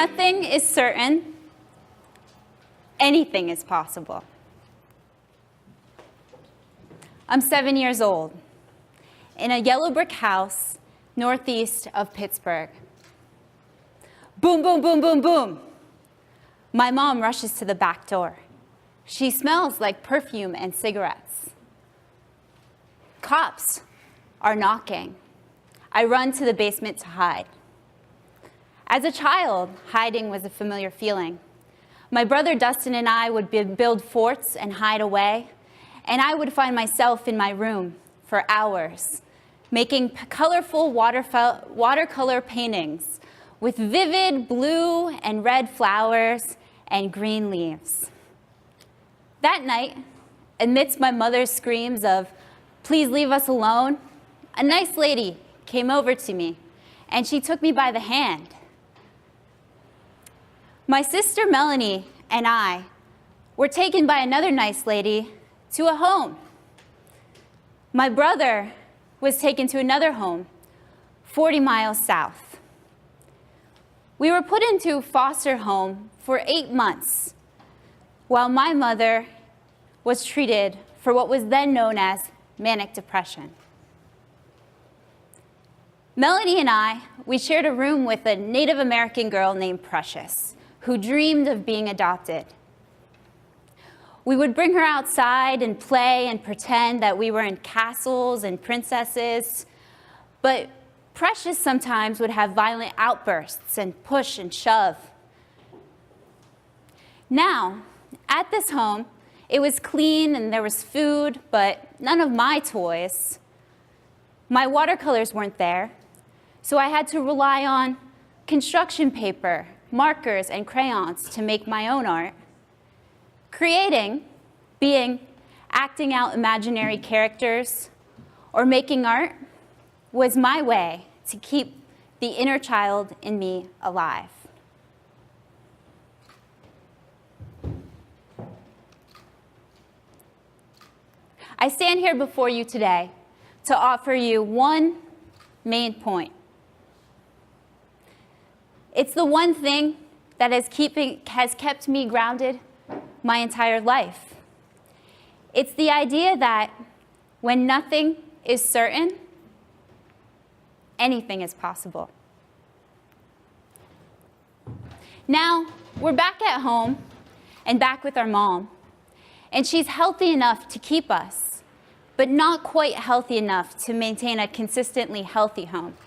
nothing is certain, anything is possible. I'm 7 years old in a yellow brick house northeast of Pittsburgh. Boom, boom, boom, boom, boom. My mom rushes to the back door. She smells like perfume and cigarettes. Cops are knocking. I run to the basement to hide. As a child, hiding was a familiar feeling. My brother Dustin and I would build forts and hide away, and I would find myself in my room for hours, making colorful watercolor paintings with vivid blue and red flowers and green leaves. That night, amidst my mother's screams of, "Please leave us alone," a nice lady came over to me, and she took me by the hand. My sister Melanie and I were taken by another nice lady to a home. My brother was taken to another home 40 miles south. We were put into a foster home for 8 months, while my mother was treated for what was then known as manic depression. Melanie and I, we shared a room with a Native American girl named Precious, who dreamed of being adopted. We would bring her outside and play and pretend that we were in castles and princesses, but Precious sometimes would have violent outbursts and push and shove. Now, at this home, it was clean and there was food, but none of my toys. My watercolors weren't there, so I had to rely on construction paper, markers, and crayons to make my own art. Creating, acting out imaginary characters, or making art was my way to keep the inner child in me alive. I stand here before you today to offer you one main point. It's the one thing that has kept me grounded my entire life. It's the idea that when nothing is certain, anything is possible. Now, we're back at home and back with our mom, and she's healthy enough to keep us, but not quite healthy enough to maintain a consistently healthy home.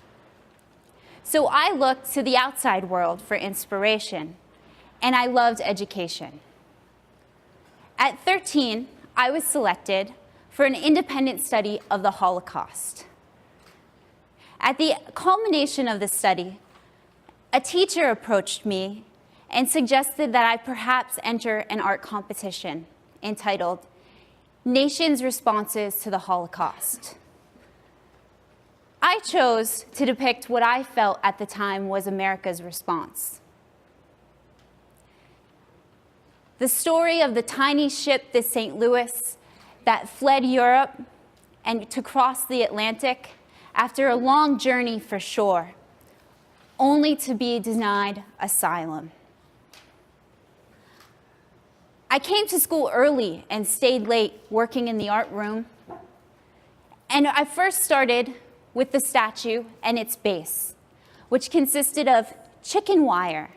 So I looked to the outside world for inspiration, and I loved education. At 13, I was selected for an independent study of the Holocaust. At the culmination of the study, a teacher approached me and suggested that I perhaps enter an art competition entitled Nations' Responses to the Holocaust. I chose to depict what I felt at the time was America's response. The story of the tiny ship, the St. Louis, that fled Europe and to cross the Atlantic after a long journey for shore, only to be denied asylum. I came to school early and stayed late working in the art room. And I first started with the statue and its base, which consisted of chicken wire,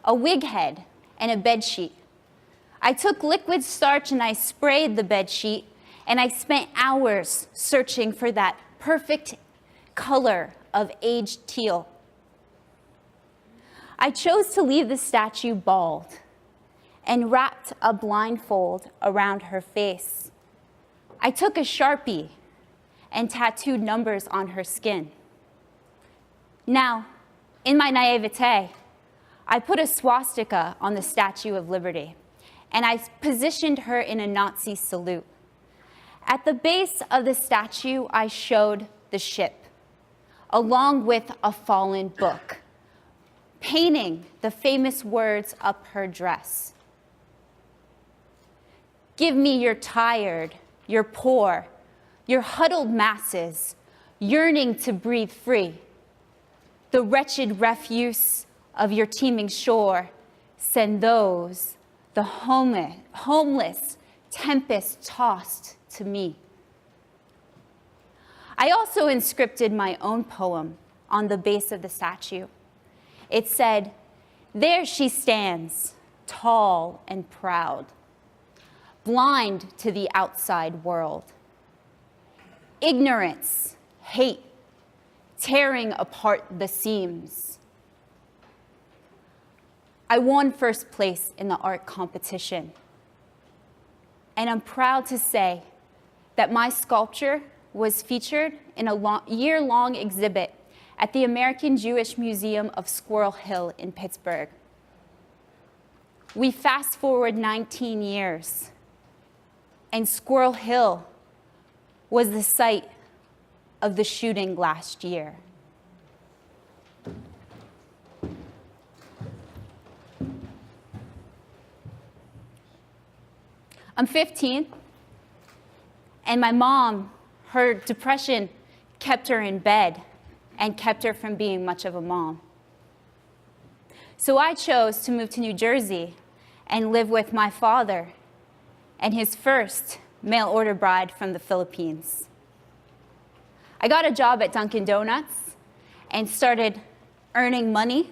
a wig head, and a bed sheet. I took liquid starch and I sprayed the bed sheet, and I spent hours searching for that perfect color of aged teal. I chose to leave the statue bald and wrapped a blindfold around her face. I took a Sharpie and tattooed numbers on her skin. Now, in my naivete, I put a swastika on the Statue of Liberty, and I positioned her in a Nazi salute. At the base of the statue, I showed the ship, along with a fallen book, painting the famous words up her dress. Give me your tired, your poor, your huddled masses, yearning to breathe free, the wretched refuse of your teeming shore, send those, the homeless, tempest-tossed to me. I also inscripted my own poem on the base of the statue. It said, "There she stands, tall and proud, blind to the outside world. Ignorance, hate, tearing apart the seams." I won first place in the art competition. And I'm proud to say that my sculpture was featured in a year-long exhibit at the American Jewish Museum of Squirrel Hill in Pittsburgh. We fast forward 19 years, and Squirrel Hill was the site of the shooting last year. I'm 15, and my mom, her depression kept her in bed and kept her from being much of a mom. So I chose to move to New Jersey and live with my father and his first mail-order bride from the Philippines. I got a job at Dunkin' Donuts and started earning money,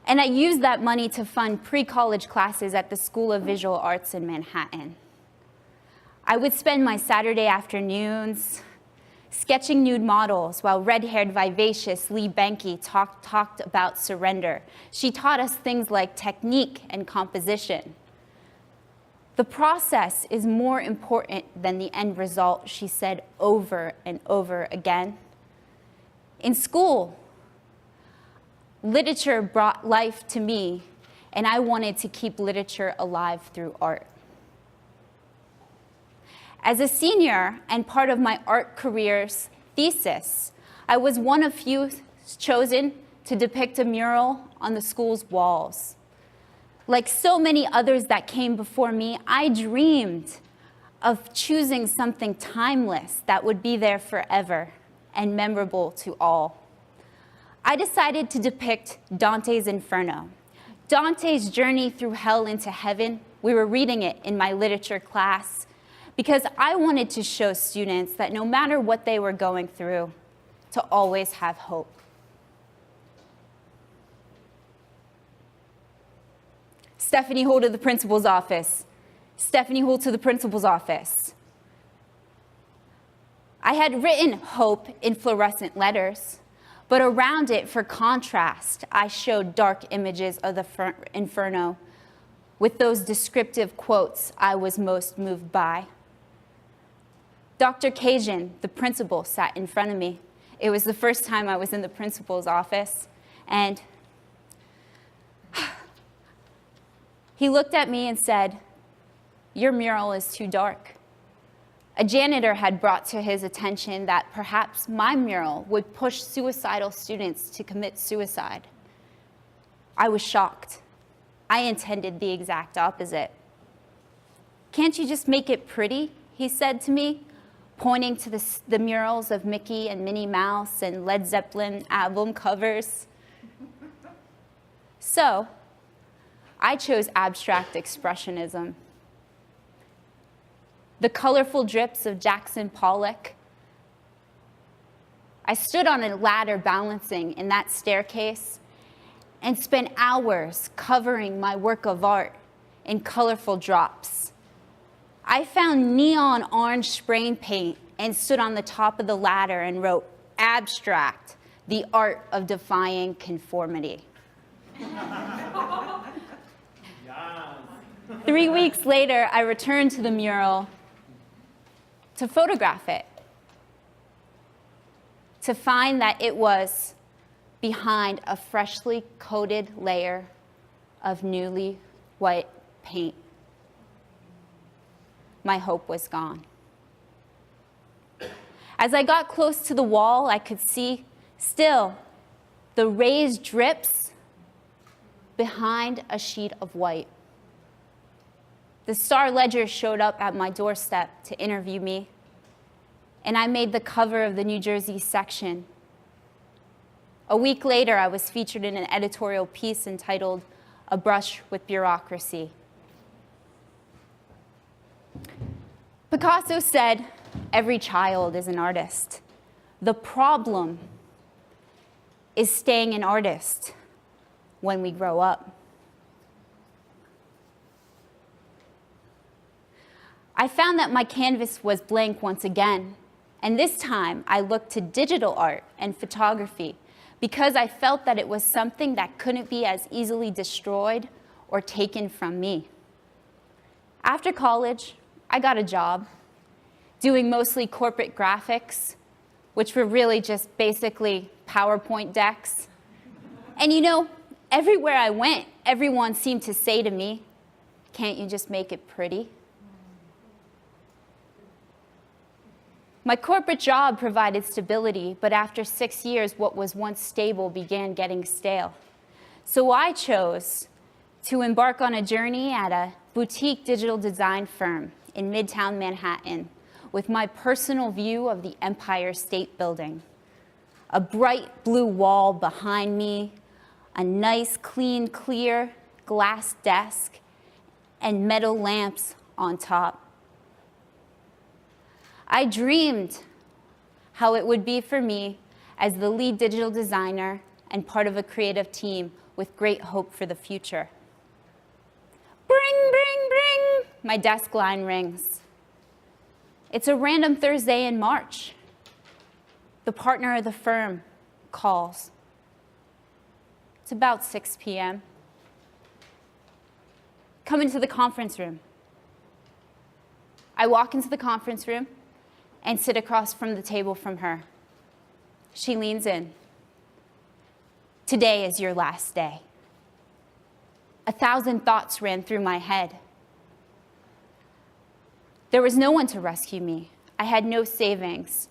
and I used that money to fund pre-college classes at the School of Visual Arts in Manhattan. I would spend my Saturday afternoons sketching nude models while red-haired, vivacious Lee Benke talked about surrender. She taught us things like technique and composition. The process is more important than the end result, she said over and over again. In school, literature brought life to me, and I wanted to keep literature alive through art. As a senior and part of my art career's thesis, I was one of few chosen to depict a mural on the school's walls. Like so many others that came before me, I dreamed of choosing something timeless that would be there forever and memorable to all. I decided to depict Dante's Inferno. Dante's journey through hell into heaven. We were reading it in my literature class because I wanted to show students that no matter what they were going through, to always have hope. Stephanie Houle to the principal's office. Stephanie Houle to the principal's office. I had written hope in fluorescent letters, but around it, for contrast, I showed dark images of the inferno with those descriptive quotes I was most moved by. Dr. Cajun, the principal, sat in front of me. It was the first time I was in the principal's office, and he looked at me and said, "Your mural is too dark." A janitor had brought to his attention that perhaps my mural would push suicidal students to commit suicide. I was shocked. I intended the exact opposite. "Can't you just make it pretty?" he said to me, pointing to the murals of Mickey and Minnie Mouse and Led Zeppelin album covers. So I chose abstract expressionism. The colorful drips of Jackson Pollock. I stood on a ladder balancing in that staircase and spent hours covering my work of art in colorful drops. I found neon orange spray paint and stood on the top of the ladder and wrote, "Abstract, the art of defying conformity." 3 weeks later, I returned to the mural to photograph it, to find that it was behind a freshly coated layer of newly white paint. My hope was gone. As I got close to the wall, I could see still the raised drips behind a sheet of white. The Star Ledger showed up at my doorstep to interview me, and I made the cover of the New Jersey section A week later, I was featured in an editorial piece entitled "A Brush with Bureaucracy." Picasso said, "Every child is an artist. The problem is staying an artist when we grow up." I found that my canvas was blank once again, and this time I looked to digital art and photography because I felt that it was something that couldn't be as easily destroyed or taken from me. After college, I got a job doing mostly corporate graphics, which were really just basically PowerPoint decks. And you know, everywhere I went, everyone seemed to say to me, "Can't you just make it pretty?" My corporate job provided stability, but after 6 years, what was once stable began getting stale. So I chose to embark on a journey at a boutique digital design firm in Midtown Manhattan with my personal view of the Empire State Building. A bright blue wall behind me, a nice, clean, clear glass desk, and metal lamps on top. I dreamed how it would be for me as the lead digital designer and part of a creative team with great hope for the future. Bring, bring, bring, my desk line rings. It's a random Thursday in March. The partner of the firm calls. It's about 6 p.m. Come into the conference room. I walk into the conference room and sit across from the table from her. She leans in. "Today is your last day." 1,000 thoughts ran through my head. There was no one to rescue me. I had no savings,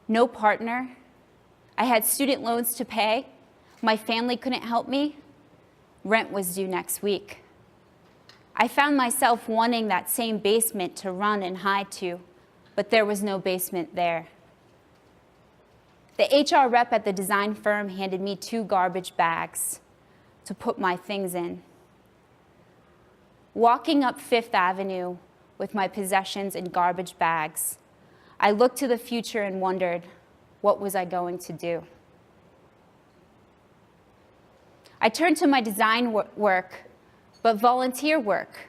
no partner. I had student loans to pay. My family couldn't help me. Rent was due next week. I found myself wanting that same basement to run and hide to, but there was no basement there. The HR rep at the design firm handed me 2 garbage bags to put my things in. Walking up Fifth Avenue with my possessions in garbage bags, I looked to the future and wondered, what was I going to do? I turned to my design work, but volunteer work.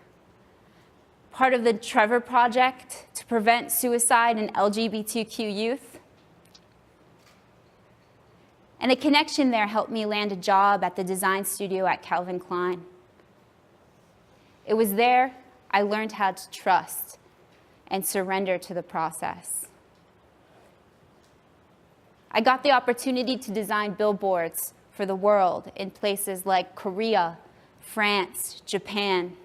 Part of the Trevor Project to prevent suicide in LGBTQ youth. And a connection there helped me land a job at the design studio at Calvin Klein. It was there I learned how to trust and surrender to the process. I got the opportunity to design billboards for the world in places like Korea, France, Japan.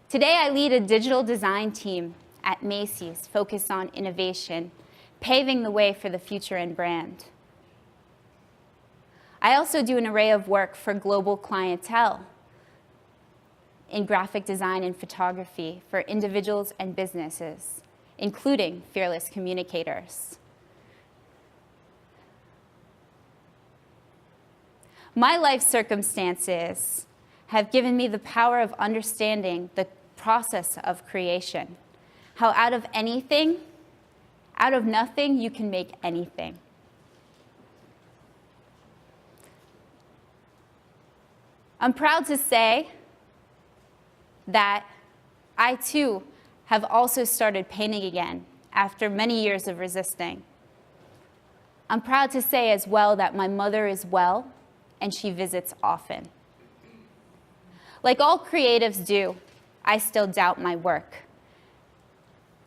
Today, I lead a digital design team at Macy's focused on innovation, paving the way for the future in brand. I also do an array of work for global clientele in graphic design and photography for individuals and businesses, including Fearless Communicators. My life circumstances have given me the power of understanding the process of creation, how out of anything, out of nothing, you can make anything. I'm proud to say that I too have also started painting again after many years of resisting. I'm proud to say as well that my mother is well and she visits often. Like all creatives do, I still doubt my work.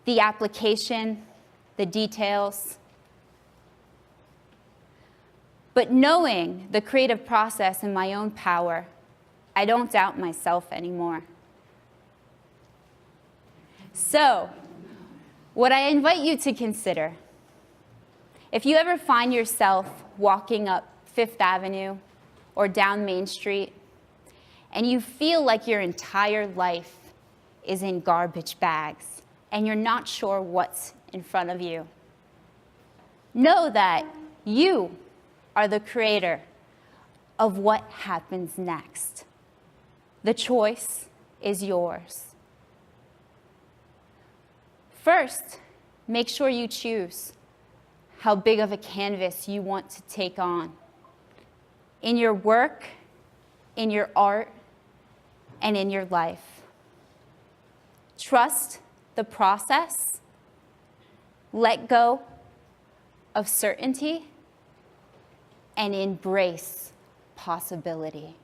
The application, the details. But knowing the creative process in my own power, I don't doubt myself anymore. So, what I invite you to consider, if you ever find yourself walking up Fifth Avenue or down Main Street, and you feel like your entire life is in garbage bags, and you're not sure what's in front of you. Know that you are the creator of what happens next. The choice is yours. First, make sure you choose how big of a canvas you want to take on in your work, in your art, and in your life. Trust the process. Let go of certainty and embrace possibility.